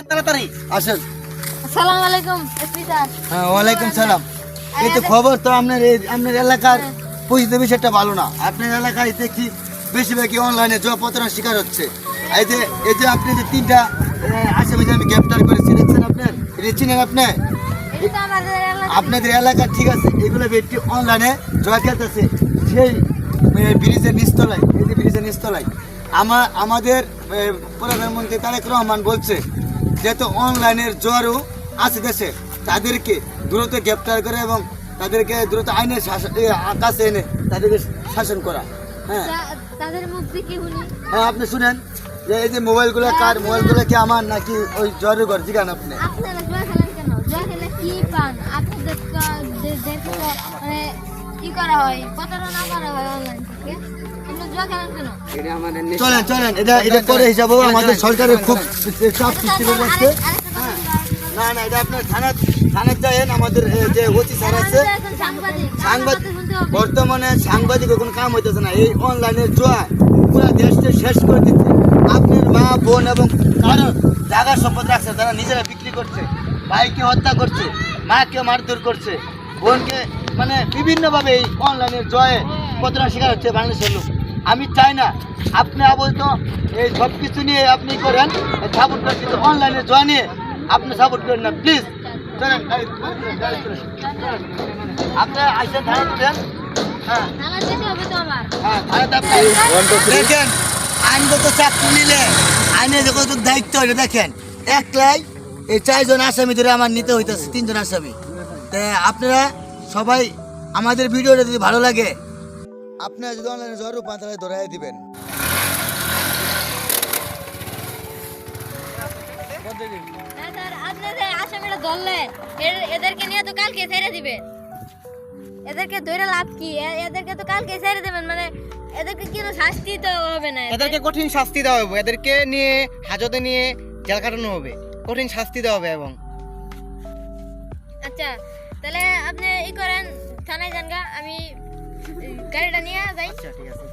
তাড়াতাড়ি আসেন। আসসালামু আলাইকুম এসপি স্যার। হ্যাঁ, ওয়ালাইকুম সালাম। এই তো খবর তো আপনার এলাকার পরিস্থিতি বিষয়টা ভালো না। আপনার এলাকায় দেখি বেশিরভাগই অনলাইনে জব প্রতারণার শিকার হচ্ছে। এই যে আপনি যে তিনটা আসামি যে আমি গ্রেপ্তার করেছি, দেখছেন আপনার এটা চিনেন আপনি? এটা তো আমাদের এলাকা। আপনাদের এলাকা ঠিক আছে, এগুলো ব্যক্তি অনলাইনে জয় খেলতেছে সেই ব্রিজের নিচতলায়। এই যে ব্রিজের নিচতলায় আমাদের প্রধানমন্ত্রী তারেক রহমান বলছে যেহেতু অনলাইনের জোয়ারও আছে দেশে, তাদেরকে দ্রুত গ্রেপ্তার করে এবং তাদেরকে দ্রুত আইনের কাছে এনে তাদেরকে শাসন করা। হ্যাঁ তাদের মুক্তি কি শুনি? হ্যাঁ, আপনি শুনেন যে এই যে মোবাইলগুলো কার, মোবাইলগুলো কি আমার নাকি ওই জোয়ারের ঘর জিগান আপনি? আপনারা জুয়া খেলেন কেন? জুয়া খেলে কি পান? আপনাদের মানে কি করা হয়, প্রতারণা করা হয় অনলাইন থেকে। আপনি জুয়া খেলেন কেন? চলেন এটা করে হিসাবে আমাদের সরকারের খুব চাপ সৃষ্টি করে যাচ্ছে। না এটা আপনার থানার যায়েন, আমাদের যে ওসি স্যার আছে সাংবাদিক, বর্তমানে সাংবাদিকের কোনো কাম হইতেছে না। এই অনলাইনের জোয়া পুরো দেশটা শেষ করে দিচ্ছে। আপনার মা বোন এবং কারো জায়গা সম্পদ রাখছে, তারা নিজেরা বিক্রি করছে, ভাইকে হত্যা করছে, মাকে মারধর করছে, বোনকে মানে বিভিন্নভাবে এই অনলাইনের জয়ে প্রতারণার শিকার হচ্ছে বাংলাদেশের লোক। আমি চাই না আপনি আপাতত এই সব কিছু নিয়ে আপনি করেন সাপোর্ট করেন, কিন্তু অনলাইনে জয় নিয়ে আপনি সাপোর্ট করেন না প্লিজ। চলেন আপনি আসেন থানা তুলেন। হ্যাঁ থানা যেতে হবে তো আমার। হ্যাঁ, থানাতে আপনি দেখেন আইনগত চাকরি নিলে আইনের যত দায়িত্ব হইলে দেখেন একলাই এই 4 জন আসামি ধরে আমার নিতে হইতেছে, 3 জন আসামি। তাই আপনারা সবাই আমাদের ভিডিওটা যদি ভালো লাগে আপনারা যদি অনলাইনে জয় রূপান তাহলে ধরাই দিবেন। না স্যার, আপনি যে আসামিরা ধরলেন এদেরকে নিয়ে তো কালকে ছেড়ে দিবেন। এদেরকে ধরে লাভ কি? এদেরকে তো কালকে ছেড়ে দেবেন, মানে এদেরকে কোনো শাস্তি তো হবে না। এদেরকে কঠিন শাস্তি দেওয়া হবে, এদেরকে নিয়ে হাজতে নিয়ে জেল কাটানো হবে, কঠিন শাস্তি দেওয়া হবে। এবং আচ্ছা তাহলে আপনি ই করেন, থানায় যান গা, আমি গাড়িটা নিয়ে যাই। আচ্ছা ঠিক আছে।